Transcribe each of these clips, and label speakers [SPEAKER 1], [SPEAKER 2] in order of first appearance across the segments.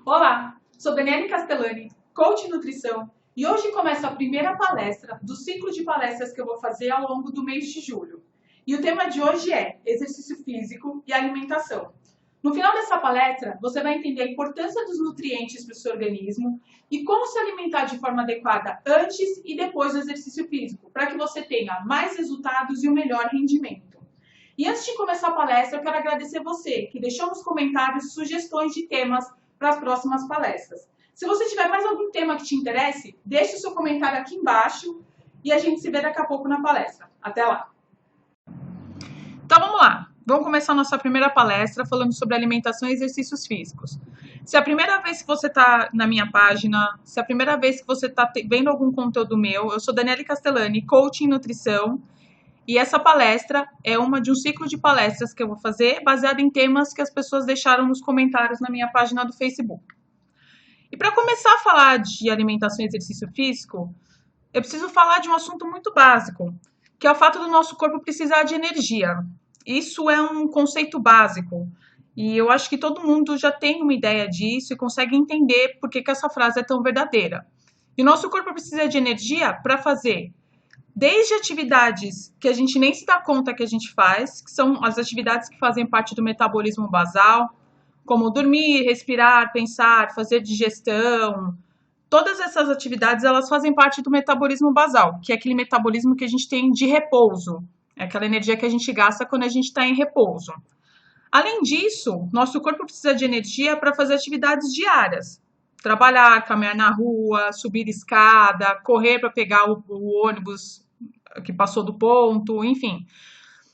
[SPEAKER 1] Olá, sou Daniele Castellani, coach em nutrição, e hoje começa a primeira palestra do ciclo de palestras que eu vou fazer ao longo do mês de julho. E o tema de hoje é exercício físico e alimentação. No final dessa palestra, você vai entender a importância dos nutrientes para o seu organismo e como se alimentar de forma adequada antes e depois do exercício físico, para que você tenha mais resultados e um melhor rendimento. E antes de começar a palestra, eu quero agradecer você que deixou nos comentários sugestões de temas para as próximas palestras. Se você tiver mais algum tema que te interesse, deixe o seu comentário aqui embaixo e a gente se vê daqui a pouco na palestra. Até lá! Então vamos lá, vamos começar a nossa primeira palestra falando sobre alimentação e exercícios físicos. Se é a primeira vez que você está na minha página, se é a primeira vez que você está vendo algum conteúdo meu, eu sou Daniele Castellani, coach em nutrição, e essa palestra é uma de um ciclo de palestras que eu vou fazer baseado em temas que as pessoas deixaram nos comentários na minha página do Facebook. E para começar a falar de alimentação e exercício físico, eu preciso falar de um assunto muito básico, que é o fato do nosso corpo precisar de energia. Isso é um conceito básico, e eu acho que todo mundo já tem uma ideia disso e consegue entender por que essa frase é tão verdadeira. E o nosso corpo precisa de energia para fazer desde atividades que a gente nem se dá conta que a gente faz, que são as atividades que fazem parte do metabolismo basal, como dormir, respirar, pensar, fazer digestão. Todas essas atividades, elas fazem parte do metabolismo basal, que é aquele metabolismo que a gente tem de repouso. É aquela energia que a gente gasta quando a gente está em repouso. Além disso, nosso corpo precisa de energia para fazer atividades diárias. Trabalhar, caminhar na rua, subir escada, correr para pegar o ônibus que passou do ponto, enfim.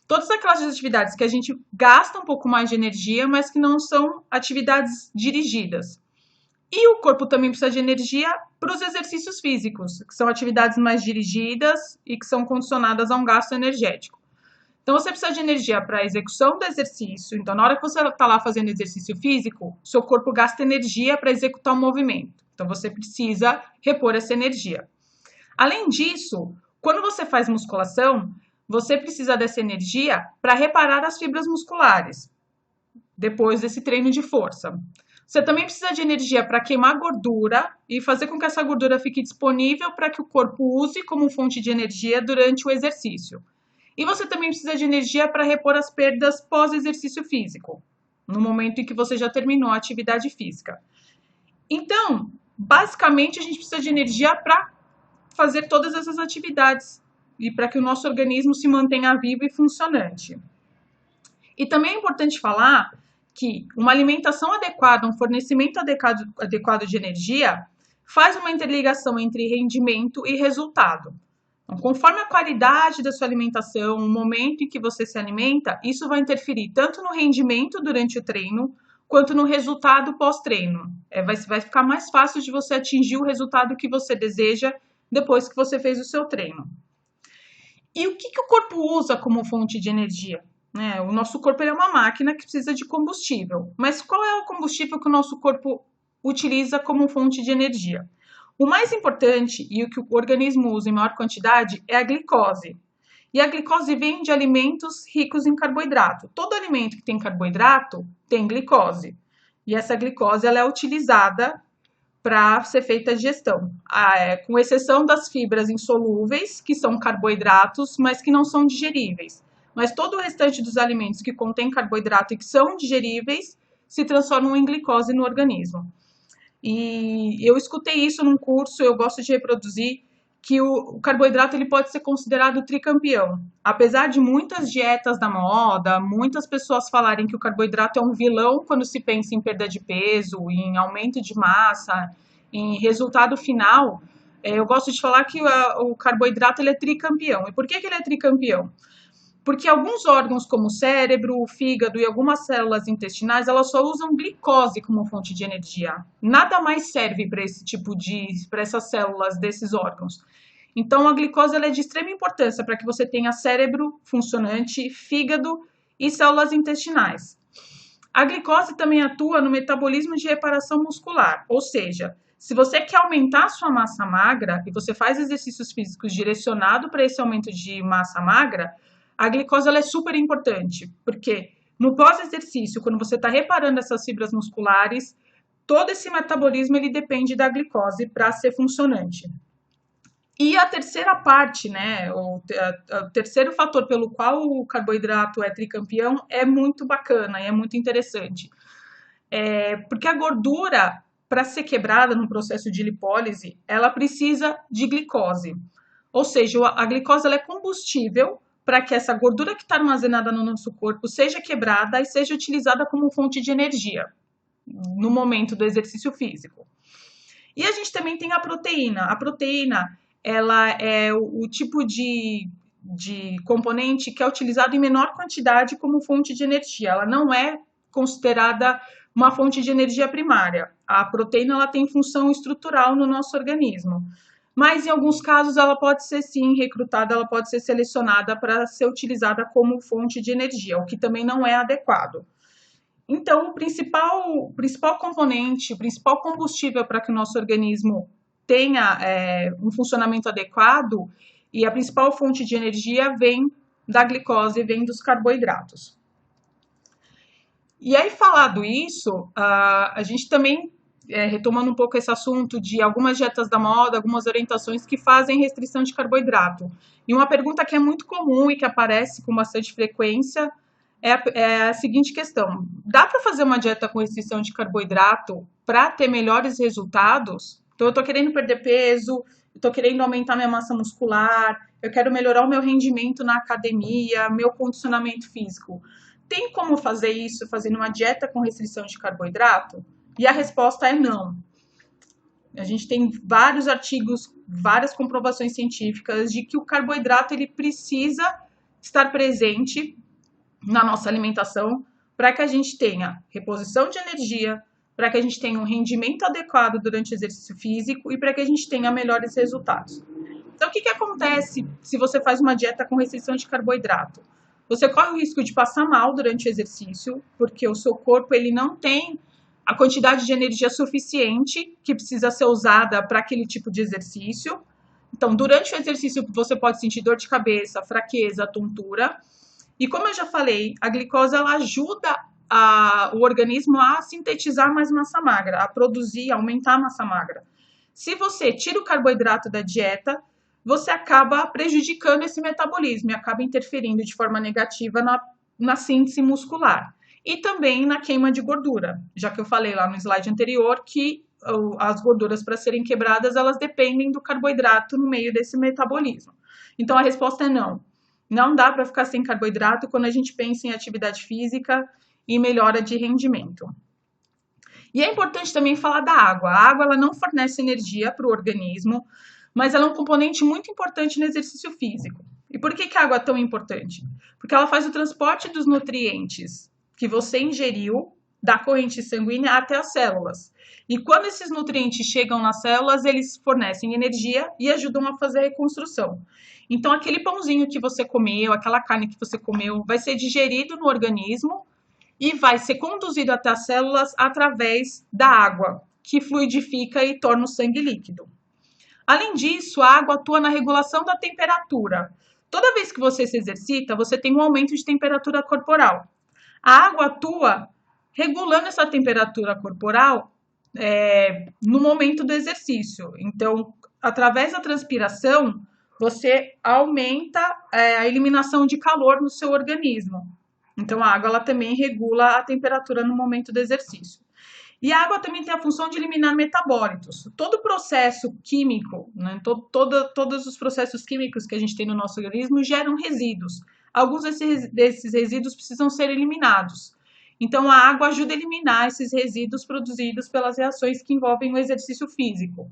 [SPEAKER 1] Todas aquelas atividades que a gente gasta um pouco mais de energia, mas que não são atividades dirigidas. E o corpo também precisa de energia para os exercícios físicos, que são atividades mais dirigidas e que são condicionadas a um gasto energético. Então, você precisa de energia para a execução do exercício. Então, na hora que você está lá fazendo exercício físico, seu corpo gasta energia para executar o movimento. Então, você precisa repor essa energia. Além disso, quando você faz musculação, você precisa dessa energia para reparar as fibras musculares, depois desse treino de força. Você também precisa de energia para queimar gordura e fazer com que essa gordura fique disponível para que o corpo use como fonte de energia durante o exercício. E você também precisa de energia para repor as perdas pós-exercício físico, no momento em que você já terminou a atividade física. Então, basicamente, a gente precisa de energia para fazer todas essas atividades e para que o nosso organismo se mantenha vivo e funcionante. E também é importante falar que uma alimentação adequada, um fornecimento adequado de energia, faz uma interligação entre rendimento e resultado. Então, conforme a qualidade da sua alimentação, o momento em que você se alimenta, isso vai interferir tanto no rendimento durante o treino, quanto no resultado pós-treino. Vai ficar mais fácil de você atingir o resultado que você deseja depois que você fez o seu treino. E o que o corpo usa como fonte de energia? O nosso corpo é uma máquina que precisa de combustível. Mas qual é o combustível que o nosso corpo utiliza como fonte de energia? O mais importante e o que o organismo usa em maior quantidade é a glicose. E a glicose vem de alimentos ricos em carboidrato. Todo alimento que tem carboidrato tem glicose. E essa glicose ela é utilizada para ser feita a digestão, com exceção das fibras insolúveis, que são carboidratos, mas que não são digeríveis. Mas todo o restante dos alimentos que contém carboidrato e que são digeríveis se transformam em glicose no organismo. E eu escutei isso num curso, eu gosto de reproduzir, que o carboidrato ele pode ser considerado tricampeão. Apesar de muitas dietas da moda, muitas pessoas falarem que o carboidrato é um vilão quando se pensa em perda de peso, em aumento de massa, em resultado final, eu gosto de falar que o carboidrato ele é tricampeão. E por que ele é tricampeão? Porque alguns órgãos, como o cérebro, o fígado e algumas células intestinais, elas só usam glicose como fonte de energia. Nada mais serve para essas células desses órgãos. Então, a glicose ela é de extrema importância para que você tenha cérebro funcionante, fígado e células intestinais. A glicose também atua no metabolismo de reparação muscular, ou seja, se você quer aumentar a sua massa magra e você faz exercícios físicos direcionados para esse aumento de massa magra, a glicose ela é super importante, porque no pós-exercício, quando você está reparando essas fibras musculares, todo esse metabolismo ele depende da glicose para ser funcionante. E a terceira parte, né, o terceiro fator pelo qual o carboidrato é tricampeão é muito bacana e é muito interessante. Porque a gordura, para ser quebrada no processo de lipólise, ela precisa de glicose. Ou seja, a glicose ela é combustível para que essa gordura que está armazenada no nosso corpo seja quebrada e seja utilizada como fonte de energia no momento do exercício físico. E a gente também tem a proteína. A proteína ela é o tipo de componente que é utilizado em menor quantidade como fonte de energia. Ela não é considerada uma fonte de energia primária. A proteína ela tem função estrutural no nosso organismo. Mas em alguns casos ela pode ser sim recrutada, ela pode ser selecionada para ser utilizada como fonte de energia, o que também não é adequado. Então, o principal componente, o principal combustível para que o nosso organismo tenha um funcionamento adequado e a principal fonte de energia vem da glicose, vem dos carboidratos. E aí, falado isso, a gente também, retomando um pouco esse assunto de algumas dietas da moda, algumas orientações que fazem restrição de carboidrato. E uma pergunta que é muito comum e que aparece com bastante frequência é a seguinte questão: dá para fazer uma dieta com restrição de carboidrato para ter melhores resultados? Então, eu estou querendo perder peso, estou querendo aumentar minha massa muscular, eu quero melhorar o meu rendimento na academia, meu condicionamento físico. Tem como fazer isso fazendo uma dieta com restrição de carboidrato? E a resposta é não. A gente tem vários artigos, várias comprovações científicas de que o carboidrato ele precisa estar presente na nossa alimentação para que a gente tenha reposição de energia, para que a gente tenha um rendimento adequado durante o exercício físico e para que a gente tenha melhores resultados. Então, o que acontece se você faz uma dieta com restrição de carboidrato? Você corre o risco de passar mal durante o exercício, porque o seu corpo ele não tem a quantidade de energia suficiente que precisa ser usada para aquele tipo de exercício. Então, durante o exercício, você pode sentir dor de cabeça, fraqueza, tontura. E como eu já falei, a glicose ela ajuda o organismo a sintetizar mais massa magra, a produzir, a aumentar a massa magra. Se você tira o carboidrato da dieta, você acaba prejudicando esse metabolismo e acaba interferindo de forma negativa na síntese muscular e também na queima de gordura, já que eu falei lá no slide anterior que as gorduras para serem quebradas, elas dependem do carboidrato no meio desse metabolismo. Então a resposta é não. Não dá para ficar sem carboidrato quando a gente pensa em atividade física e melhora de rendimento. E é importante também falar da água. A água ela não fornece energia para o organismo, mas ela é um componente muito importante no exercício físico. E por que a água é tão importante? Porque ela faz o transporte dos nutrientes que você ingeriu da corrente sanguínea até as células. E quando esses nutrientes chegam nas células, eles fornecem energia e ajudam a fazer a reconstrução. Então, aquele pãozinho que você comeu, aquela carne que você comeu, vai ser digerido no organismo e vai ser conduzido até as células através da água, que fluidifica e torna o sangue líquido. Além disso, a água atua na regulação da temperatura. Toda vez que você se exercita, você tem um aumento de temperatura corporal. A água atua regulando essa temperatura corporal no momento do exercício. Então, através da transpiração, você aumenta a eliminação de calor no seu organismo. Então, a água ela também regula a temperatura no momento do exercício. E a água também tem a função de eliminar metabólitos. Todo processo químico, né, todos os processos químicos que a gente tem no nosso organismo geram resíduos. Alguns desses resíduos precisam ser eliminados. Então, a água ajuda a eliminar esses resíduos produzidos pelas reações que envolvem o exercício físico.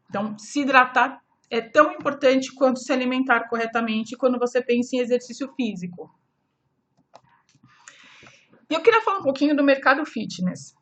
[SPEAKER 1] Então, se hidratar é tão importante quanto se alimentar corretamente quando você pensa em exercício físico. E eu queria falar um pouquinho do mercado fitness.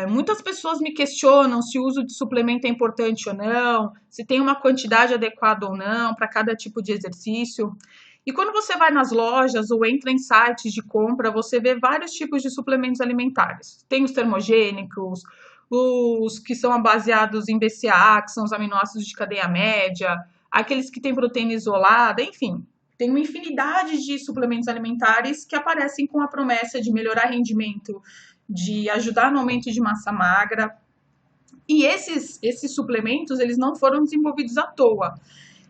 [SPEAKER 1] Muitas pessoas me questionam se o uso de suplemento é importante ou não, se tem uma quantidade adequada ou não para cada tipo de exercício. E quando você vai nas lojas ou entra em sites de compra, você vê vários tipos de suplementos alimentares. Tem os termogênicos, os que são baseados em BCAA, que são os aminoácidos de cadeia média, aqueles que têm proteína isolada, enfim. Tem uma infinidade de suplementos alimentares que aparecem com a promessa de melhorar rendimento, de ajudar no aumento de massa magra. E esses suplementos, eles não foram desenvolvidos à toa.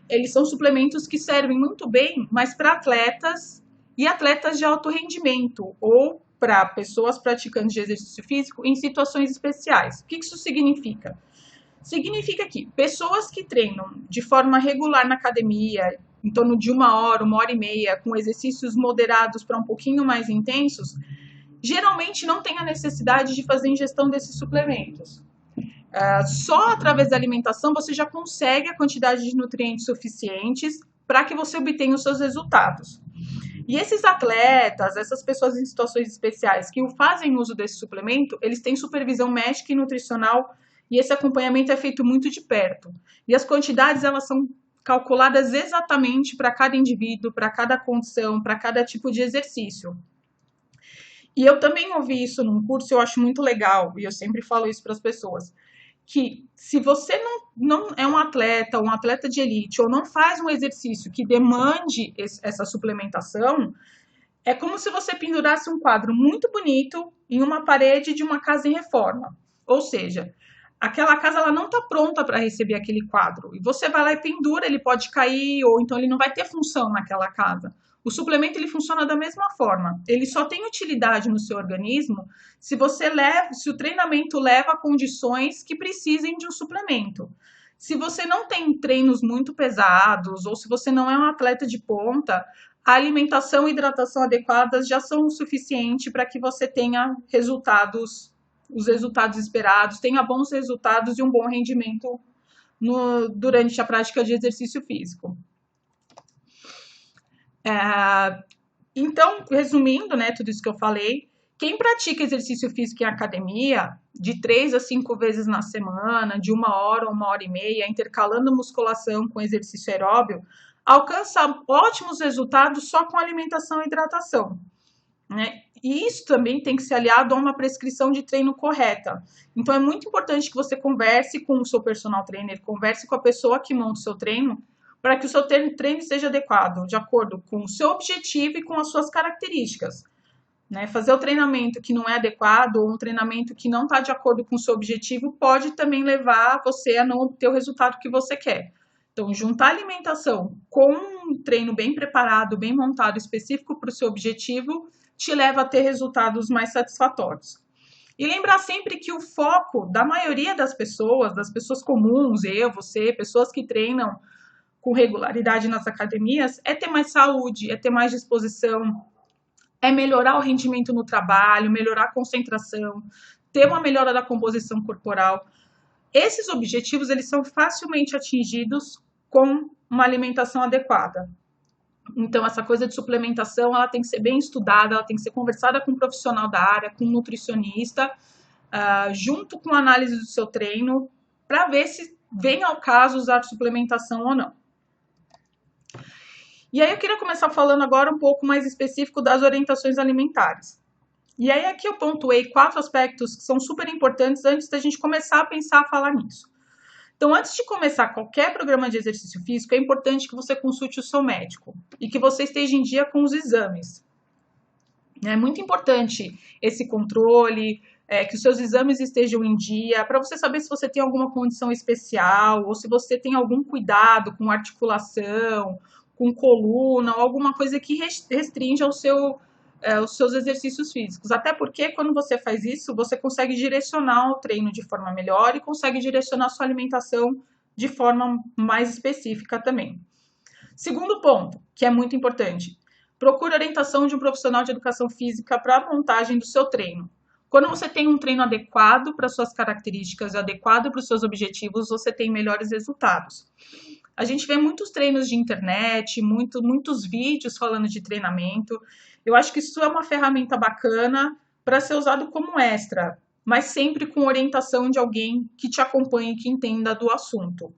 [SPEAKER 1] Eles são suplementos que servem muito bem, mas para atletas e atletas de alto rendimento ou para pessoas praticantes de exercício físico em situações especiais. O que isso significa? Significa que pessoas que treinam de forma regular na academia, em torno de 1 hora e meia, com exercícios moderados para um pouquinho mais intensos, geralmente não tem a necessidade de fazer ingestão desses suplementos. Só através da alimentação você já consegue a quantidade de nutrientes suficientes para que você obtenha os seus resultados. E esses atletas, essas pessoas em situações especiais que fazem uso desse suplemento, eles têm supervisão médica e nutricional e esse acompanhamento é feito muito de perto. E as quantidades, elas são calculadas exatamente para cada indivíduo, para cada condição, para cada tipo de exercício. E eu também ouvi isso num curso, eu acho muito legal, e eu sempre falo isso para as pessoas, que se você não é um atleta de elite, ou não faz um exercício que demande essa suplementação, é como se você pendurasse um quadro muito bonito em uma parede de uma casa em reforma. Ou seja, aquela casa ela não está pronta para receber aquele quadro. E você vai lá e pendura, ele pode cair, ou então ele não vai ter função naquela casa. O suplemento ele funciona da mesma forma. Ele só tem utilidade no seu organismo se o treinamento leva a condições que precisem de um suplemento. Se você não tem treinos muito pesados ou se você não é um atleta de ponta, a alimentação e hidratação adequadas já são o suficiente para que você tenha os resultados esperados, tenha bons resultados e um bom rendimento durante a prática de exercício físico. Então, resumindo, né, tudo isso que eu falei, quem pratica exercício físico em academia, de 3 a 5 vezes na semana, de 1 hora a 1 hora e meia, intercalando musculação com exercício aeróbio, alcança ótimos resultados só com alimentação e hidratação, né? E isso também tem que ser aliado a uma prescrição de treino correta. Então, é muito importante que você converse com o seu personal trainer, converse com a pessoa que monta o seu treino, para que o seu treino seja adequado, de acordo com o seu objetivo e com as suas características. Né? Fazer o treinamento que não é adequado ou um treinamento que não está de acordo com o seu objetivo pode também levar você a não obter o resultado que você quer. Então, juntar alimentação com um treino bem preparado, bem montado, específico para o seu objetivo, te leva a ter resultados mais satisfatórios. E lembrar sempre que o foco da maioria das pessoas comuns, você, pessoas que treinam com regularidade nas academias, é ter mais saúde, é ter mais disposição, é melhorar o rendimento no trabalho, melhorar a concentração, ter uma melhora da composição corporal. Esses objetivos, eles são facilmente atingidos com uma alimentação adequada. Então, essa coisa de suplementação, ela tem que ser bem estudada, ela tem que ser conversada com um profissional da área, com um nutricionista, junto com a análise do seu treino, para ver se vem ao caso usar suplementação ou não. E aí eu queria começar falando agora um pouco mais específico das orientações alimentares. E aí aqui eu pontuei 4 aspectos que são super importantes antes da gente começar a pensar a falar nisso. Então, antes de começar qualquer programa de exercício físico, é importante que você consulte o seu médico e que você esteja em dia com os exames. É muito importante esse controle, que os seus exames estejam em dia, para você saber se você tem alguma condição especial ou se você tem algum cuidado com articulação, com coluna, ou alguma coisa que restringe os seus exercícios físicos. Até porque quando você faz isso, você consegue direcionar o treino de forma melhor e consegue direcionar a sua alimentação de forma mais específica também. Segundo ponto, que é muito importante, procure orientação de um profissional de educação física para a montagem do seu treino. Quando você tem um treino adequado para suas características, adequado para os seus objetivos, você tem melhores resultados. A gente vê muitos treinos de internet, muitos vídeos falando de treinamento. Eu acho que isso é uma ferramenta bacana para ser usado como extra, mas sempre com orientação de alguém que te acompanhe, que entenda do assunto.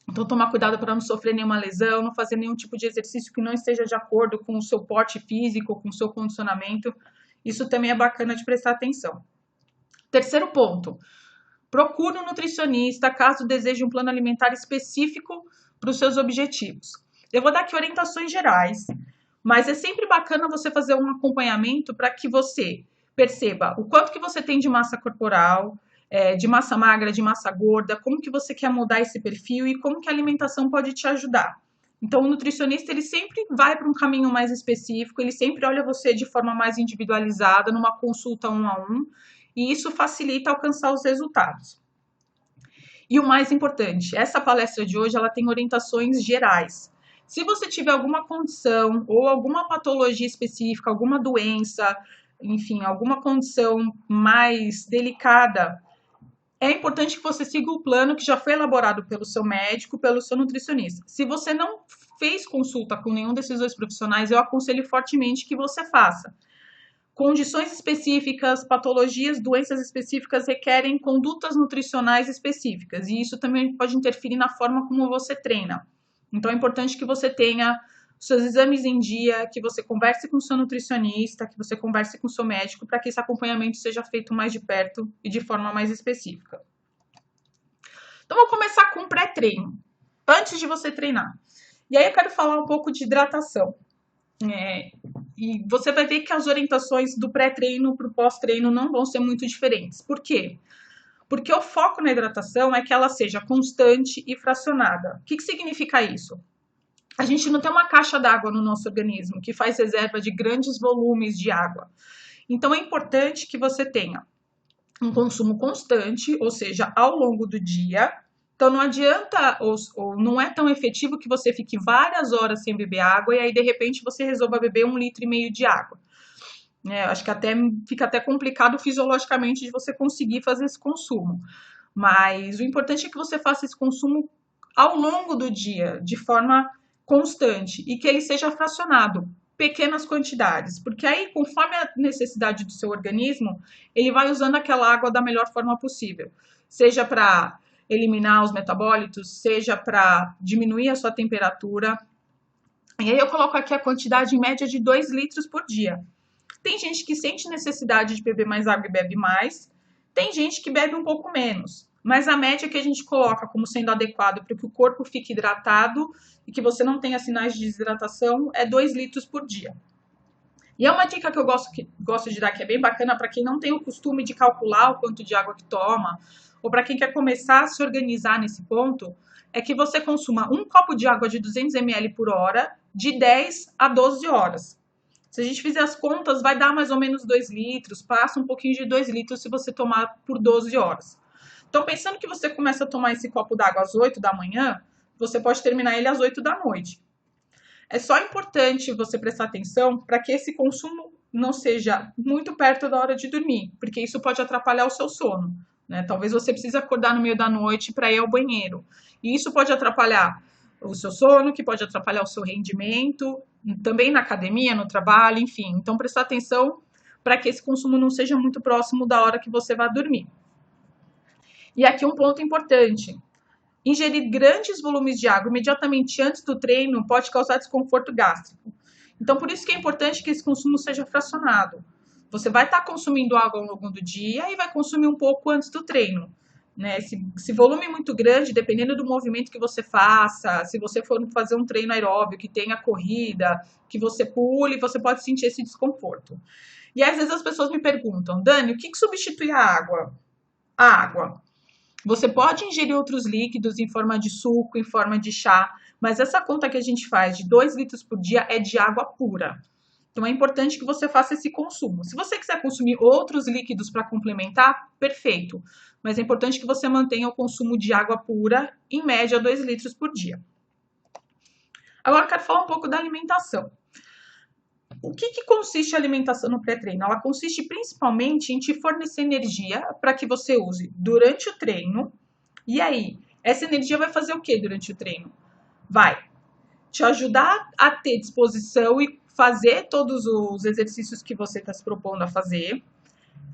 [SPEAKER 1] Então, tomar cuidado para não sofrer nenhuma lesão, não fazer nenhum tipo de exercício que não esteja de acordo com o seu porte físico, com o seu condicionamento. Isso também é bacana de prestar atenção. Terceiro ponto, procure um nutricionista caso deseje um plano alimentar específico para os seus objetivos. Eu vou dar aqui orientações gerais, mas é sempre bacana você fazer um acompanhamento para que você Perceba o quanto que você tem de massa corporal, de massa magra, de massa gorda, como que você quer mudar esse perfil e como que a alimentação pode te ajudar. Então, o nutricionista, ele sempre vai para um caminho mais específico, ele sempre olha você de forma mais individualizada, numa consulta 1 a 1, e isso facilita alcançar os resultados. E o mais importante, essa palestra de hoje, ela tem orientações gerais. Se você tiver alguma condição ou alguma patologia específica, alguma doença, enfim, alguma condição mais delicada, é importante que você siga o plano que já foi elaborado pelo seu médico, pelo seu nutricionista. Se você não fez consulta com nenhum desses dois profissionais, eu aconselho fortemente que você faça. Condições específicas, patologias, doenças específicas requerem condutas nutricionais específicas, e isso também pode interferir na forma como você treina. Então é importante que você tenha seus exames em dia, que você converse com o seu nutricionista, que você converse com o seu médico, para que esse acompanhamento seja feito mais de perto e de forma mais específica. Então, vou começar com pré-treino, antes de você treinar. E aí eu quero falar um pouco de hidratação. E você vai ver que as orientações do pré-treino para o pós-treino não vão ser muito diferentes. Por quê? Porque o foco na hidratação é que ela seja constante e fracionada. O que significa isso? A gente não tem uma caixa d'água no nosso organismo que faz reserva de grandes volumes de água. Então, é importante que você tenha um consumo constante, ou seja, ao longo do dia. Então, não adianta ou não é tão efetivo que você fique várias horas sem beber água e aí, de repente, você resolva beber 1,5 litros de água. Acho que fica até complicado fisiologicamente de você conseguir fazer esse consumo. Mas o importante é que você faça esse consumo ao longo do dia, de forma constante, e que ele seja fracionado, pequenas quantidades, porque aí, conforme a necessidade do seu organismo, ele vai usando aquela água da melhor forma possível, seja para eliminar os metabólitos, seja para diminuir a sua temperatura. E aí eu coloco aqui a quantidade em média de 2 litros por dia. Tem gente que sente necessidade de beber mais água e bebe mais, tem gente que bebe um pouco menos. Mas a média que a gente coloca como sendo adequado para que o corpo fique hidratado e que você não tenha sinais de desidratação é 2 litros por dia. E é uma dica que eu gosto de dar, que é bem bacana para quem não tem o costume de calcular o quanto de água que toma, ou para quem quer começar a se organizar nesse ponto, é que você consuma um copo de água de 200 ml por hora, de 10 a 12 horas. Se a gente fizer as contas, vai dar mais ou menos 2 litros, passa um pouquinho de 2 litros se você tomar por 12 horas. Então, pensando que você começa a tomar esse copo d'água às 8 da manhã, você pode terminar ele às 8 da noite. É só importante você prestar atenção para que esse consumo não seja muito perto da hora de dormir, porque isso pode atrapalhar o seu sono, né? Talvez você precise acordar no meio da noite para ir ao banheiro. E isso pode atrapalhar o seu sono, que pode atrapalhar o seu rendimento, também na academia, no trabalho, enfim. Então, prestar atenção para que esse consumo não seja muito próximo da hora que você vai dormir. E aqui um ponto importante. Ingerir grandes volumes de água imediatamente antes do treino pode causar desconforto gástrico. Então, por isso que é importante que esse consumo seja fracionado. Você vai estar consumindo água ao longo do dia e vai consumir um pouco antes do treino. Né? Esse volume muito grande, dependendo do movimento que você faça, se você for fazer um treino aeróbio, que tenha corrida, que você pule, você pode sentir esse desconforto. E às vezes as pessoas me perguntam, Dani, o que substitui a água? A água. Você pode ingerir outros líquidos em forma de suco, em forma de chá, mas essa conta que a gente faz de 2 litros por dia é de água pura. Então é importante que você faça esse consumo. Se você quiser consumir outros líquidos para complementar, perfeito. Mas é importante que você mantenha o consumo de água pura, em média 2 litros por dia. Agora eu quero falar um pouco da alimentação. O que consiste a alimentação no pré-treino? Ela consiste principalmente em te fornecer energia para que você use durante o treino. E aí, essa energia vai fazer o que durante o treino? Vai te ajudar a ter disposição e fazer todos os exercícios que você está se propondo a fazer.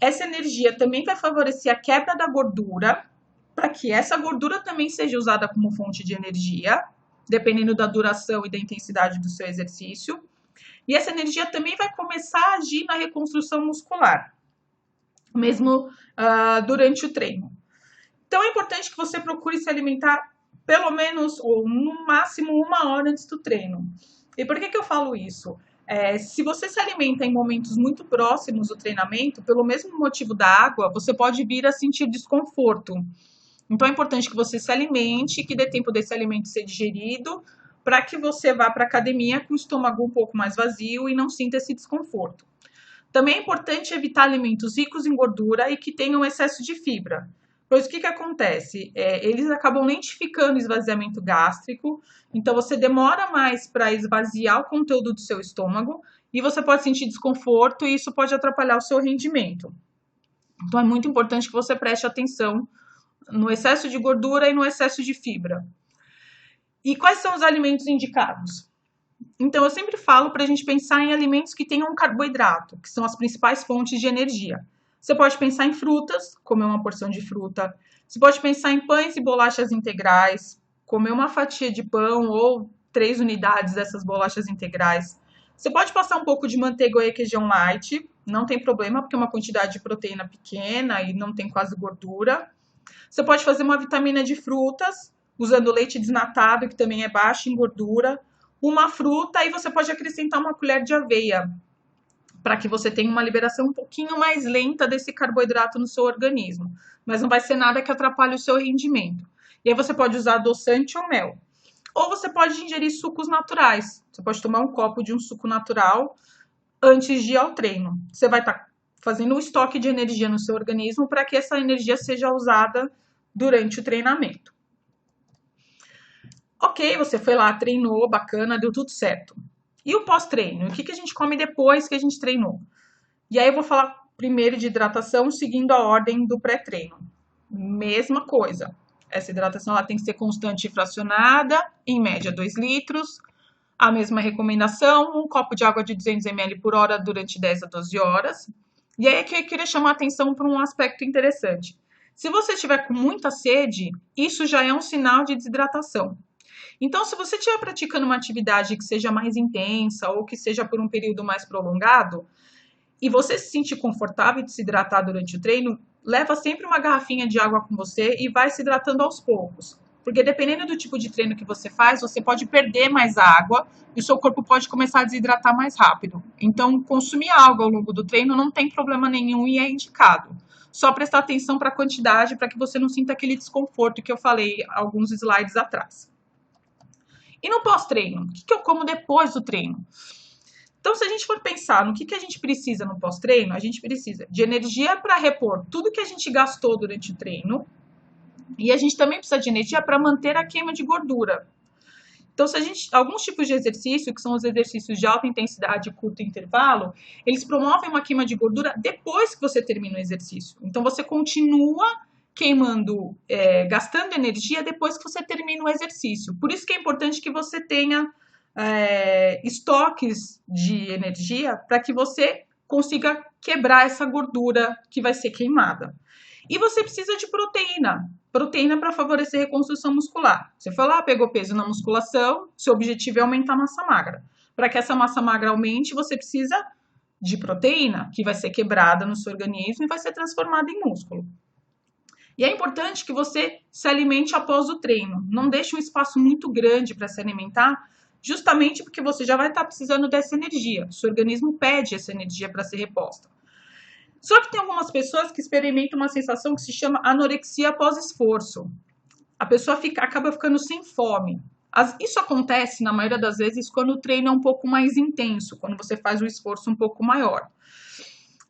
[SPEAKER 1] Essa energia também vai favorecer a quebra da gordura, para que essa gordura também seja usada como fonte de energia, dependendo da duração e da intensidade do seu exercício. E essa energia também vai começar a agir na reconstrução muscular, mesmo durante o treino. Então, é importante que você procure se alimentar pelo menos, ou no máximo, 1 hora antes do treino. E por que eu falo isso? Se você se alimenta em momentos muito próximos do treinamento, pelo mesmo motivo da água, você pode vir a sentir desconforto. Então, é importante que você se alimente, que dê tempo desse alimento ser digerido, para que você vá para a academia com o estômago um pouco mais vazio e não sinta esse desconforto. Também é importante evitar alimentos ricos em gordura e que tenham excesso de fibra. Pois o que acontece? Eles acabam lentificando o esvaziamento gástrico, então você demora mais para esvaziar o conteúdo do seu estômago e você pode sentir desconforto e isso pode atrapalhar o seu rendimento. Então é muito importante que você preste atenção no excesso de gordura e no excesso de fibra. E quais são os alimentos indicados? Então, eu sempre falo para a gente pensar em alimentos que tenham carboidrato, que são as principais fontes de energia. Você pode pensar em frutas, comer uma porção de fruta. Você pode pensar em pães e bolachas integrais, comer uma fatia de pão ou 3 unidades dessas bolachas integrais. Você pode passar um pouco de manteiga ou requeijão light, não tem problema, porque é uma quantidade de proteína pequena e não tem quase gordura. Você pode fazer uma vitamina de frutas, usando leite desnatado, que também é baixo em gordura, uma fruta e você pode acrescentar uma colher de aveia, para que você tenha uma liberação um pouquinho mais lenta desse carboidrato no seu organismo, mas não vai ser nada que atrapalhe o seu rendimento. E aí você pode usar adoçante ou mel. Ou você pode ingerir sucos naturais. Você pode tomar um copo de um suco natural antes de ir ao treino. Você vai estar fazendo um estoque de energia no seu organismo para que essa energia seja usada durante o treinamento. Ok, você foi lá, treinou, bacana, deu tudo certo. E o pós-treino? O que a gente come depois que a gente treinou? E aí eu vou falar primeiro de hidratação, seguindo a ordem do pré-treino. Mesma coisa. Essa hidratação ela tem que ser constante e fracionada, em média 2 litros. A mesma recomendação, um copo de água de 200 ml por hora durante 10 a 12 horas. E aí é que eu queria chamar a atenção para um aspecto interessante. Se você estiver com muita sede, isso já é um sinal de desidratação. Então, se você estiver praticando uma atividade que seja mais intensa ou que seja por um período mais prolongado, e você se sentir confortável de se hidratar durante o treino, leva sempre uma garrafinha de água com você e vai se hidratando aos poucos. Porque dependendo do tipo de treino que você faz, você pode perder mais água e o seu corpo pode começar a desidratar mais rápido. Então, consumir água ao longo do treino não tem problema nenhum e é indicado. Só prestar atenção para a quantidade para que você não sinta aquele desconforto que eu falei alguns slides atrás. E no pós-treino? O que eu como depois do treino? Então, se a gente for pensar no que a gente precisa no pós-treino, a gente precisa de energia para repor tudo que a gente gastou durante o treino. E a gente também precisa de energia para manter a queima de gordura. Então, alguns tipos de exercício, que são os exercícios de alta intensidade e curto intervalo, eles promovem uma queima de gordura depois que você termina o exercício. Então, você continua queimando, gastando energia depois que você termina o exercício. Por isso que é importante que você tenha estoques de energia para que você consiga quebrar essa gordura que vai ser queimada. E você precisa de proteína para favorecer a reconstrução muscular. Você foi lá, pegou peso na musculação, seu objetivo é aumentar a massa magra. Para que essa massa magra aumente, você precisa de proteína, que vai ser quebrada no seu organismo e vai ser transformada em músculo. E é importante que você se alimente após o treino. Não deixe um espaço muito grande para se alimentar, justamente porque você já vai estar precisando dessa energia. O seu organismo pede essa energia para ser reposta. Só que tem algumas pessoas que experimentam uma sensação que se chama anorexia após esforço. A pessoa acaba ficando sem fome. Isso acontece, na maioria das vezes, quando o treino é um pouco mais intenso, quando você faz um esforço um pouco maior.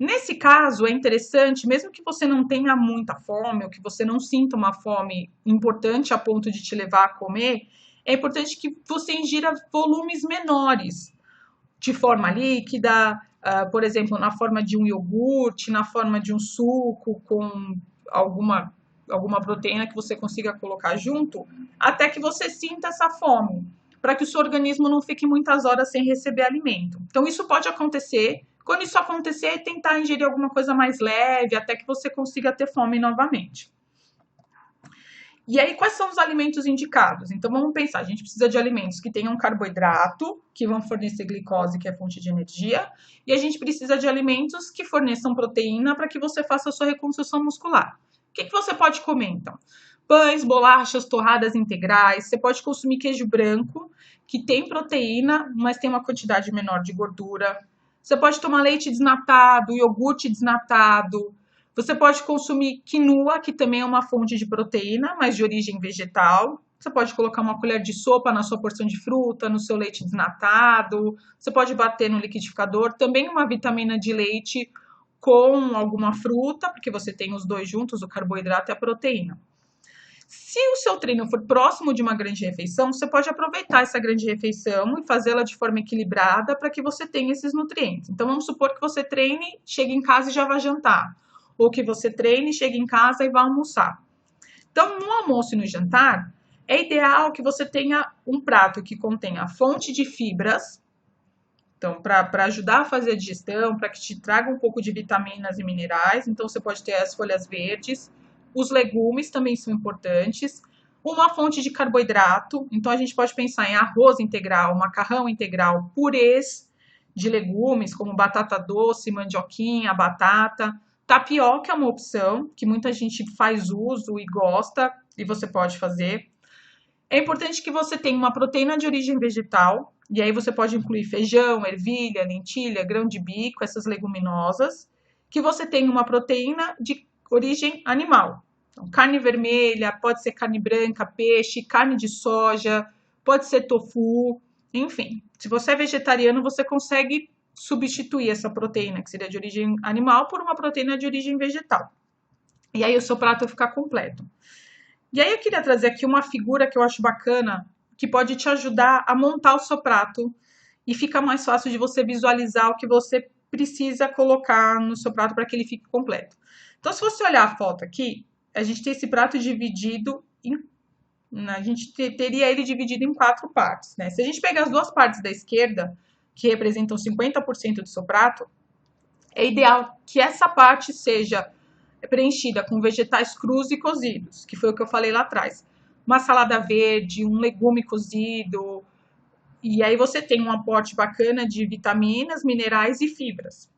[SPEAKER 1] Nesse caso, é interessante, mesmo que você não tenha muita fome, ou que você não sinta uma fome importante a ponto de te levar a comer, é importante que você ingira volumes menores, de forma líquida, por exemplo, na forma de um iogurte, na forma de um suco com alguma proteína que você consiga colocar junto, até que você sinta essa fome, para que o seu organismo não fique muitas horas sem receber alimento. Então, isso pode acontecer. Quando isso acontecer, tentar ingerir alguma coisa mais leve, até que você consiga ter fome novamente. E aí, quais são os alimentos indicados? Então, vamos pensar, a gente precisa de alimentos que tenham carboidrato, que vão fornecer glicose, que é fonte de energia, e a gente precisa de alimentos que forneçam proteína para que você faça a sua reconstrução muscular. O que você pode comer, então? Pães, bolachas, torradas integrais. Você pode consumir queijo branco, que tem proteína, mas tem uma quantidade menor de gordura. Você pode tomar leite desnatado, iogurte desnatado. Você pode consumir quinoa, que também é uma fonte de proteína, mas de origem vegetal. Você pode colocar uma colher de sopa na sua porção de fruta, no seu leite desnatado. Você pode bater no liquidificador. Também uma vitamina de leite com alguma fruta, porque você tem os dois juntos, o carboidrato e a proteína. Se o seu treino for próximo de uma grande refeição, você pode aproveitar essa grande refeição e fazê-la de forma equilibrada para que você tenha esses nutrientes. Então, vamos supor que você treine, chegue em casa e já vá jantar. Ou que você treine, chegue em casa e vá almoçar. Então, no almoço e no jantar, é ideal que você tenha um prato que contenha fonte de fibras. Então, para ajudar a fazer a digestão, para que te traga um pouco de vitaminas e minerais. Então, você pode ter as folhas verdes. Os legumes também são importantes. Uma fonte de carboidrato. Então, a gente pode pensar em arroz integral, macarrão integral, purês de legumes, como batata doce, mandioquinha, batata. Tapioca é uma opção que muita gente faz uso e gosta, e você pode fazer. É importante que você tenha uma proteína de origem vegetal, e aí você pode incluir feijão, ervilha, lentilha, grão de bico, essas leguminosas. Que você tenha uma proteína de origem animal. Então, carne vermelha, pode ser carne branca, peixe, carne de soja, pode ser tofu, enfim. Se você é vegetariano, você consegue substituir essa proteína, que seria de origem animal, por uma proteína de origem vegetal. E aí o seu prato vai ficar completo. E aí eu queria trazer aqui uma figura que eu acho bacana, que pode te ajudar a montar o seu prato e fica mais fácil de você visualizar o que você precisa colocar no seu prato para que ele fique completo. Então, se você olhar a foto aqui, a gente tem esse prato dividido em... A gente teria ele dividido em 4 partes, né? Se a gente pegar as 2 partes da esquerda, que representam 50% do seu prato, é ideal que essa parte seja preenchida com vegetais crus e cozidos, que foi o que eu falei lá atrás. Uma salada verde, um legume cozido, e aí você tem um aporte bacana de vitaminas, minerais e fibras.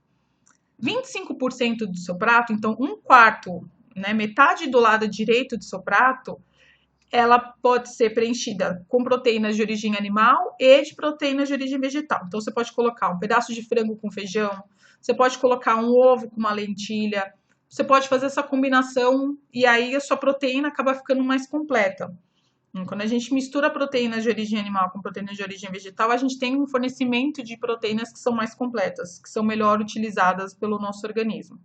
[SPEAKER 1] 25% do seu prato, então um quarto, né, metade do lado direito do seu prato, ela pode ser preenchida com proteínas de origem animal e de proteínas de origem vegetal. Então você pode colocar um pedaço de frango com feijão, você pode colocar um ovo com uma lentilha, você pode fazer essa combinação e aí a sua proteína acaba ficando mais completa. Quando a gente mistura proteínas de origem animal com proteínas de origem vegetal, a gente tem um fornecimento de proteínas que são mais completas, que são melhor utilizadas pelo nosso organismo.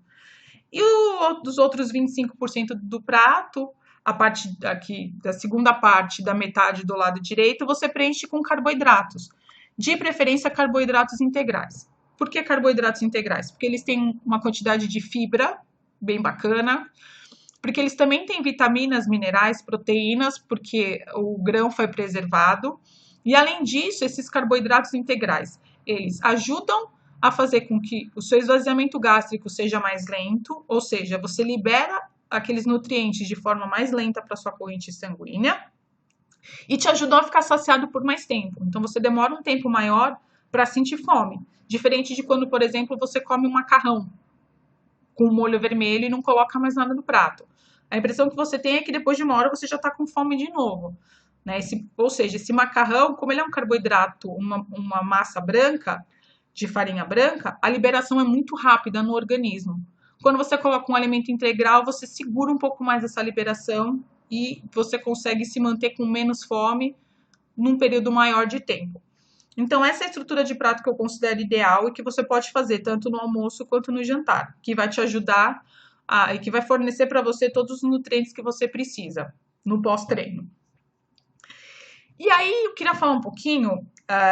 [SPEAKER 1] E os outros 25% do prato, a parte aqui da segunda parte da metade do lado direito, você preenche com carboidratos, de preferência carboidratos integrais. Por que carboidratos integrais? Porque eles têm uma quantidade de fibra bem bacana, porque eles também têm vitaminas, minerais, proteínas, porque o grão foi preservado. E além disso, esses carboidratos integrais, eles ajudam a fazer com que o seu esvaziamento gástrico seja mais lento, ou seja, você libera aqueles nutrientes de forma mais lenta para sua corrente sanguínea e te ajudam a ficar saciado por mais tempo. Então você demora um tempo maior para sentir fome, diferente de quando, por exemplo, você come um macarrão com molho vermelho e não coloca mais nada no prato. A impressão que você tem é que depois de uma hora você já está com fome de novo. Né? Ou seja, esse macarrão, como ele é um carboidrato, uma massa branca, de farinha branca, a liberação é muito rápida no organismo. Quando você coloca um alimento integral, você segura um pouco mais essa liberação e você consegue se manter com menos fome num período maior de tempo. Então, essa é a estrutura de prato que eu considero ideal e que você pode fazer tanto no almoço quanto no jantar, que vai te ajudar e que vai fornecer para você todos os nutrientes que você precisa no pós-treino. E aí, eu queria falar um pouquinho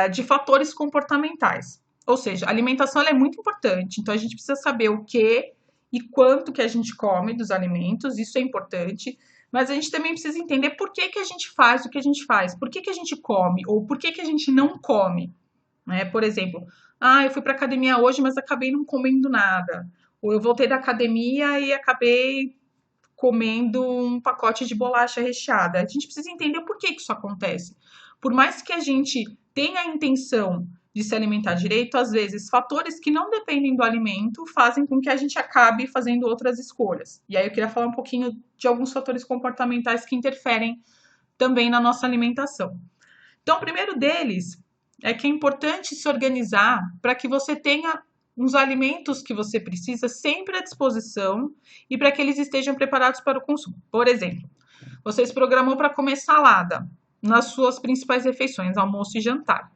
[SPEAKER 1] de fatores comportamentais. Ou seja, a alimentação ela é muito importante, então a gente precisa saber o que e quanto que a gente come dos alimentos, isso é importante, mas a gente também precisa entender por que a gente faz o que a gente faz, por que a gente come ou por que a gente não come. Né? Por exemplo, eu fui para academia hoje, mas acabei não comendo nada. Ou eu voltei da academia e acabei comendo um pacote de bolacha recheada. A gente precisa entender por que isso acontece. Por mais que a gente tenha a intenção de se alimentar direito, às vezes, fatores que não dependem do alimento fazem com que a gente acabe fazendo outras escolhas. E aí eu queria falar um pouquinho de alguns fatores comportamentais que interferem também na nossa alimentação. Então, o primeiro deles é que é importante se organizar para que você tenha uns alimentos que você precisa sempre à disposição e para que eles estejam preparados para o consumo. Por exemplo, você se programou para comer salada nas suas principais refeições, almoço e jantar.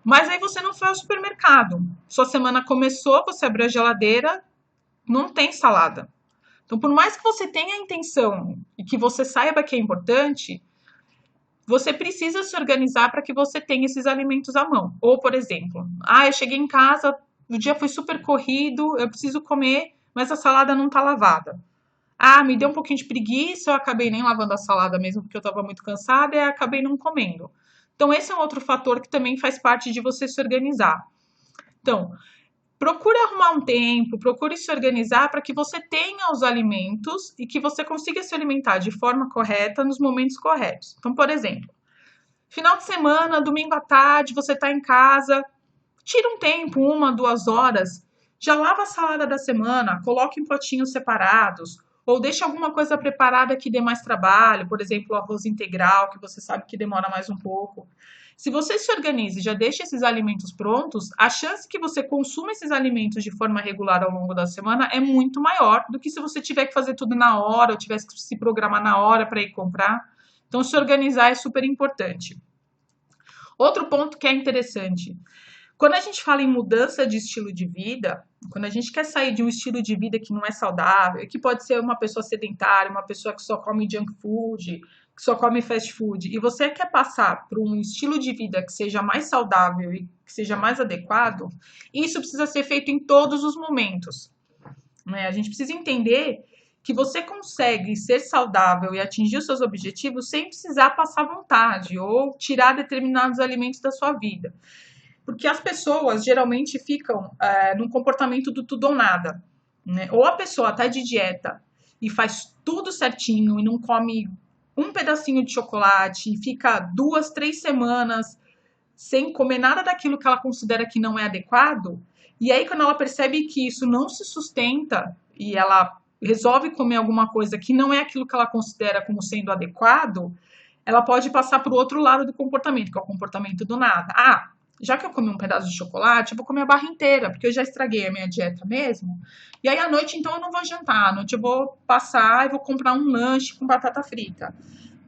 [SPEAKER 1] Mas aí você não foi ao supermercado. Sua semana começou, você abriu a geladeira, não tem salada. Então, por mais que você tenha a intenção e que você saiba que é importante, você precisa se organizar para que você tenha esses alimentos à mão. Ou, por exemplo, eu cheguei em casa, o dia foi super corrido, eu preciso comer, mas a salada não está lavada. Me deu um pouquinho de preguiça, eu acabei nem lavando a salada mesmo, porque eu estava muito cansada e acabei não comendo. Então, esse é um outro fator que também faz parte de você se organizar. Então, procure arrumar um tempo, procure se organizar para que você tenha os alimentos e que você consiga se alimentar de forma correta nos momentos corretos. Então, por exemplo, final de semana, domingo à tarde, você está em casa, tira um tempo, 1, 2 horas, já lava a salada da semana, coloque em potinhos separados, ou deixa alguma coisa preparada que dê mais trabalho, por exemplo, o arroz integral, que você sabe que demora mais um pouco. Se você se organiza e já deixa esses alimentos prontos, a chance que você consuma esses alimentos de forma regular ao longo da semana é muito maior do que se você tiver que fazer tudo na hora, ou tivesse que se programar na hora para ir comprar. Então, se organizar é super importante. Outro ponto que é interessante, quando a gente fala em mudança de estilo de vida, quando a gente quer sair de um estilo de vida que não é saudável, que pode ser uma pessoa sedentária, uma pessoa que só come junk food, que só come fast food, e você quer passar para um estilo de vida que seja mais saudável e que seja mais adequado, isso precisa ser feito em todos os momentos, né? A gente precisa entender que você consegue ser saudável e atingir os seus objetivos sem precisar passar vontade ou tirar determinados alimentos da sua vida. Porque as pessoas geralmente ficam num comportamento do tudo ou nada, né? Ou a pessoa tá de dieta e faz tudo certinho e não come um pedacinho de chocolate e fica 2, 3 semanas sem comer nada daquilo que ela considera que não é adequado. E aí, quando ela percebe que isso não se sustenta e ela resolve comer alguma coisa que não é aquilo que ela considera como sendo adequado, ela pode passar para o outro lado do comportamento, que é o comportamento do nada. Já que eu comi um pedaço de chocolate, eu vou comer a barra inteira, porque eu já estraguei a minha dieta mesmo. E aí, à noite, então, eu não vou jantar. À noite, eu vou passar e vou comprar um lanche com batata frita.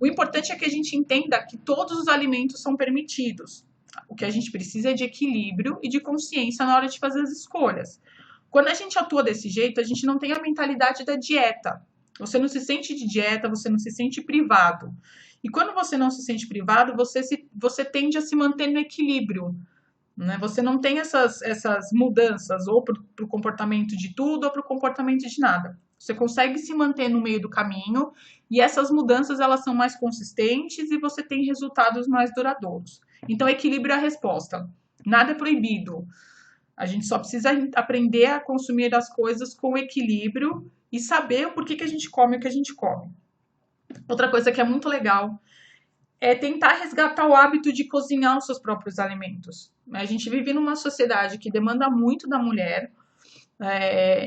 [SPEAKER 1] O importante é que a gente entenda que todos os alimentos são permitidos. O que a gente precisa é de equilíbrio e de consciência na hora de fazer as escolhas. Quando a gente atua desse jeito, a gente não tem a mentalidade da dieta. Você não se sente de dieta, você não se sente privado. E quando você não se sente privado, você tende a se manter no equilíbrio, né? Você não tem essas mudanças, ou para o comportamento de tudo, ou para o comportamento de nada. Você consegue se manter no meio do caminho, e essas mudanças elas são mais consistentes e você tem resultados mais duradouros. Então, equilíbrio é a resposta. Nada é proibido. A gente só precisa aprender a consumir as coisas com equilíbrio e saber o porquê que a gente come o que a gente come. Outra coisa que é muito legal é tentar resgatar o hábito de cozinhar os seus próprios alimentos. A gente vive numa sociedade que demanda muito da mulher,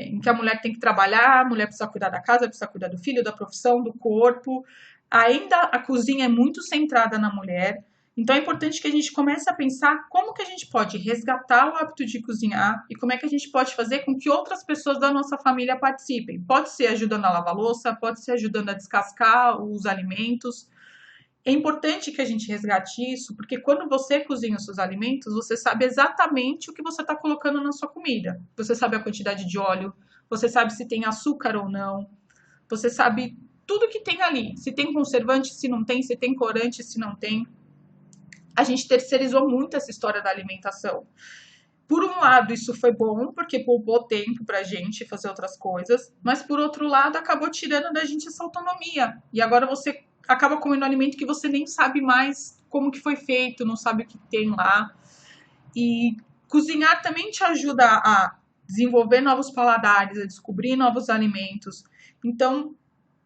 [SPEAKER 1] em que a mulher tem que trabalhar, a mulher precisa cuidar da casa, precisa cuidar do filho, da profissão, do corpo. Ainda a cozinha é muito centrada na mulher. Então é importante que a gente comece a pensar como que a gente pode resgatar o hábito de cozinhar e como é que a gente pode fazer com que outras pessoas da nossa família participem. Pode ser ajudando a lavar louça, pode ser ajudando a descascar os alimentos. É importante que a gente resgate isso, porque quando você cozinha os seus alimentos, você sabe exatamente o que você está colocando na sua comida. Você sabe a quantidade de óleo, você sabe se tem açúcar ou não, você sabe tudo que tem ali. Se tem conservante, se não tem, se tem corante, se não tem. A gente terceirizou muito essa história da alimentação. Por um lado, isso foi bom, porque poupou tempo pra gente fazer outras coisas, mas por outro lado, acabou tirando da gente essa autonomia. E agora você acaba comendo um alimento que você nem sabe mais como que foi feito, não sabe o que tem lá. E cozinhar também te ajuda a desenvolver novos paladares, a descobrir novos alimentos. Então,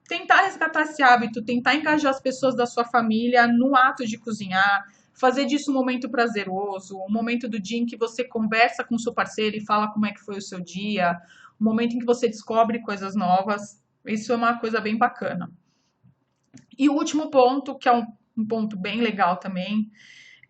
[SPEAKER 1] tentar resgatar esse hábito, tentar engajar as pessoas da sua família no ato de cozinhar, fazer disso um momento prazeroso, um momento do dia em que você conversa com o seu parceiro e fala como é que foi o seu dia, um momento em que você descobre coisas novas. Isso é uma coisa bem bacana. E o último ponto, que é um ponto bem legal também,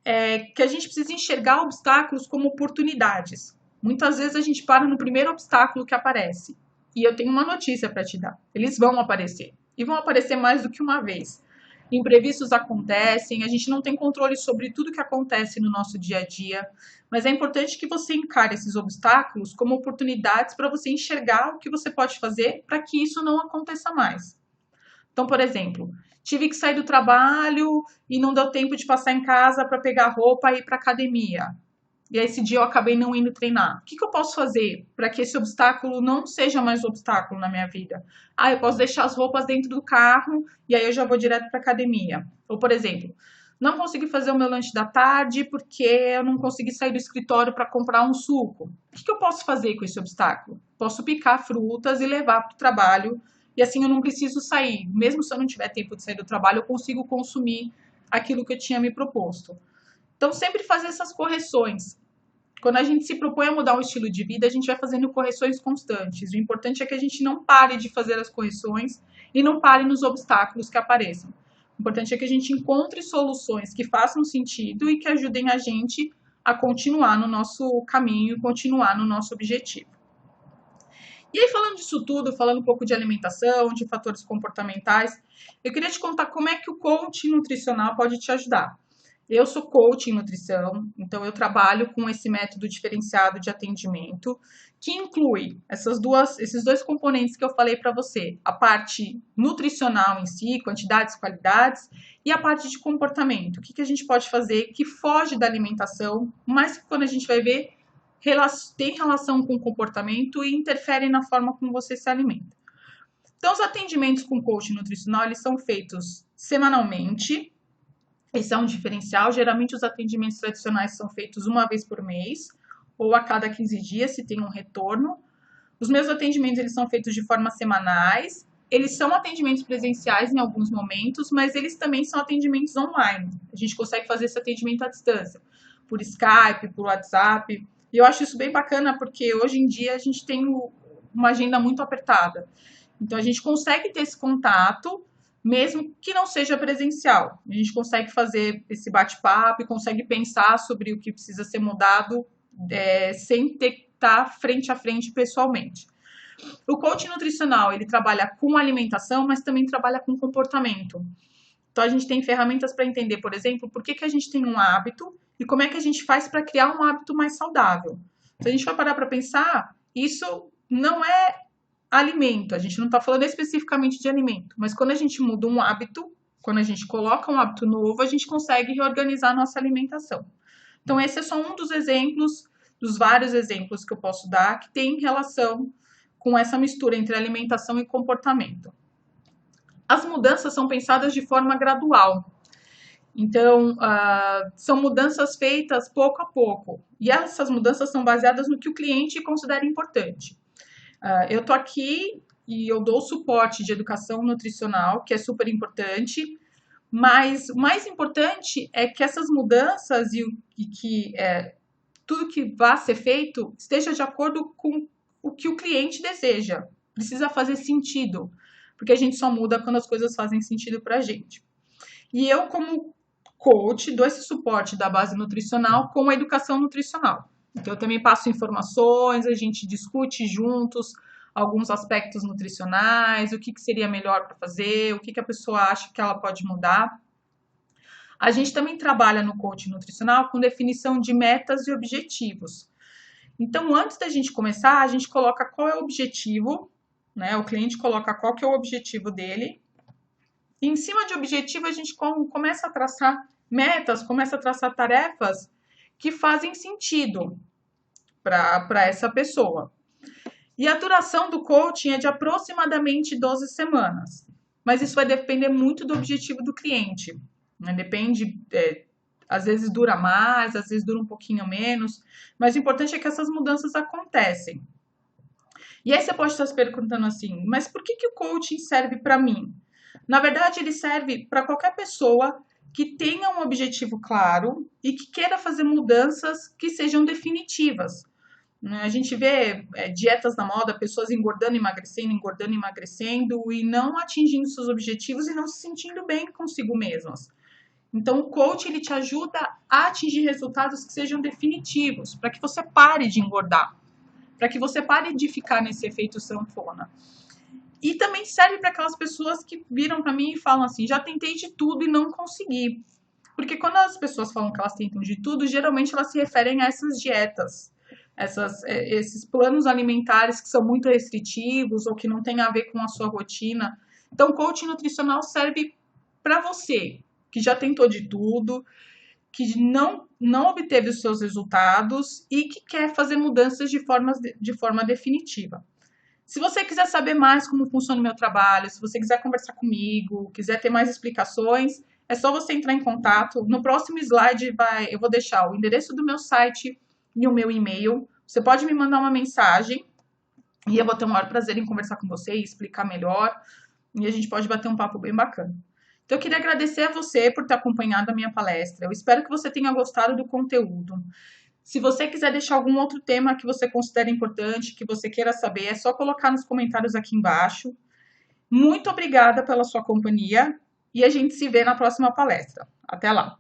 [SPEAKER 1] é que a gente precisa enxergar obstáculos como oportunidades. Muitas vezes a gente para no primeiro obstáculo que aparece. E eu tenho uma notícia para te dar. Eles vão aparecer. E vão aparecer mais do que uma vez. Imprevistos acontecem, a gente não tem controle sobre tudo que acontece no nosso dia a dia, mas é importante que você encare esses obstáculos como oportunidades para você enxergar o que você pode fazer para que isso não aconteça mais. Então, por exemplo, tive que sair do trabalho e não deu tempo de passar em casa para pegar roupa e ir para academia. E aí, esse dia eu acabei não indo treinar. O que eu posso fazer para que esse obstáculo não seja mais um obstáculo na minha vida? Ah, eu posso deixar as roupas dentro do carro e aí eu já vou direto para academia. Ou, por exemplo, não consegui fazer o meu lanche da tarde porque eu não consegui sair do escritório para comprar um suco. O que eu posso fazer com esse obstáculo? Posso picar frutas e levar para o trabalho e assim eu não preciso sair. Mesmo se eu não tiver tempo de sair do trabalho, eu consigo consumir aquilo que eu tinha me proposto. Então, sempre fazer essas correções. Quando a gente se propõe a mudar um estilo de vida, a gente vai fazendo correções constantes. O importante é que a gente não pare de fazer as correções e não pare nos obstáculos que apareçam. O importante é que a gente encontre soluções que façam sentido e que ajudem a gente a continuar no nosso caminho e continuar no nosso objetivo. E aí, falando disso tudo, falando um pouco de alimentação, de fatores comportamentais, eu queria te contar como é que o coaching nutricional pode te ajudar. Eu sou coach em nutrição, então eu trabalho com esse método diferenciado de atendimento, que inclui esses dois componentes que eu falei para você, a parte nutricional em si, quantidades, qualidades, e a parte de comportamento. O que a gente pode fazer que foge da alimentação, mas que quando a gente vai ver, tem relação com o comportamento e interfere na forma como você se alimenta. Então, os atendimentos com coach nutricional, eles são feitos semanalmente. Esse é um diferencial. Geralmente, os atendimentos tradicionais são feitos uma vez por mês ou a cada 15 dias, se tem um retorno. Os meus atendimentos, eles são feitos de forma semanais. Eles são atendimentos presenciais em alguns momentos, mas eles também são atendimentos online. A gente consegue fazer esse atendimento à distância, por Skype, por WhatsApp. E eu acho isso bem bacana, porque hoje em dia a gente tem uma agenda muito apertada. Então, a gente consegue ter esse contato, mesmo que não seja presencial. A gente consegue fazer esse bate-papo e consegue pensar sobre o que precisa ser mudado sem ter que estar frente a frente pessoalmente. O coaching nutricional, ele trabalha com alimentação, mas também trabalha com comportamento. Então, a gente tem ferramentas para entender, por exemplo, por que a gente tem um hábito e como é que a gente faz para criar um hábito mais saudável. Se a gente vai parar para pensar, isso não é alimento, a gente não está falando especificamente de alimento, mas quando a gente muda um hábito, quando a gente coloca um hábito novo, a gente consegue reorganizar a nossa alimentação. Então, esse é só um dos exemplos, dos vários exemplos que eu posso dar, que tem relação com essa mistura entre alimentação e comportamento. As mudanças são pensadas de forma gradual. Então, são mudanças feitas pouco a pouco. E essas mudanças são baseadas no que o cliente considera importante. Eu tô aqui e eu dou suporte de educação nutricional, que é super importante, mas o mais importante é que essas mudanças e que tudo que vá ser feito esteja de acordo com o que o cliente deseja. Precisa fazer sentido, porque a gente só muda quando as coisas fazem sentido pra gente. E eu, como coach, dou esse suporte da base nutricional com a educação nutricional. Então, eu também passo informações, a gente discute juntos alguns aspectos nutricionais, o que seria melhor para fazer, o que a pessoa acha que ela pode mudar. A gente também trabalha no coaching nutricional com definição de metas e objetivos. Então, antes da gente começar, a gente coloca qual é o objetivo, né? O cliente coloca qual que é o objetivo dele. E em cima de objetivo, a gente começa a traçar metas, começa a traçar tarefas que fazem sentido para essa pessoa. E a duração do coaching é de aproximadamente 12 semanas. Mas isso vai depender muito do objetivo do cliente. Né? Depende, às vezes dura mais, às vezes dura um pouquinho menos. Mas o importante é que essas mudanças acontecem. E aí você pode estar se perguntando assim, mas por que o coaching serve para mim? Na verdade, ele serve para qualquer pessoa que tenha um objetivo claro e que queira fazer mudanças que sejam definitivas. A gente vê dietas na moda, pessoas engordando, emagrecendo e não atingindo seus objetivos e não se sentindo bem consigo mesmas. Então, o coach ele te ajuda a atingir resultados que sejam definitivos, para que você pare de engordar, para que você pare de ficar nesse efeito sanfona. E também serve para aquelas pessoas que viram para mim e falam assim, já tentei de tudo e não consegui. Porque quando as pessoas falam que elas tentam de tudo, geralmente elas se referem a essas dietas, esses planos alimentares que são muito restritivos ou que não têm a ver com a sua rotina. Então, coaching nutricional serve para você, que já tentou de tudo, que não obteve os seus resultados e que quer fazer mudanças de forma definitiva. Se você quiser saber mais como funciona o meu trabalho, se você quiser conversar comigo, quiser ter mais explicações, é só você entrar em contato. No próximo slide eu vou deixar o endereço do meu site e o meu e-mail. Você pode me mandar uma mensagem e eu vou ter o maior prazer em conversar com você e explicar melhor. E a gente pode bater um papo bem bacana. Então, eu queria agradecer a você por ter acompanhado a minha palestra. Eu espero que você tenha gostado do conteúdo. Se você quiser deixar algum outro tema que você considera importante, que você queira saber, é só colocar nos comentários aqui embaixo. Muito obrigada pela sua companhia e a gente se vê na próxima palestra. Até lá!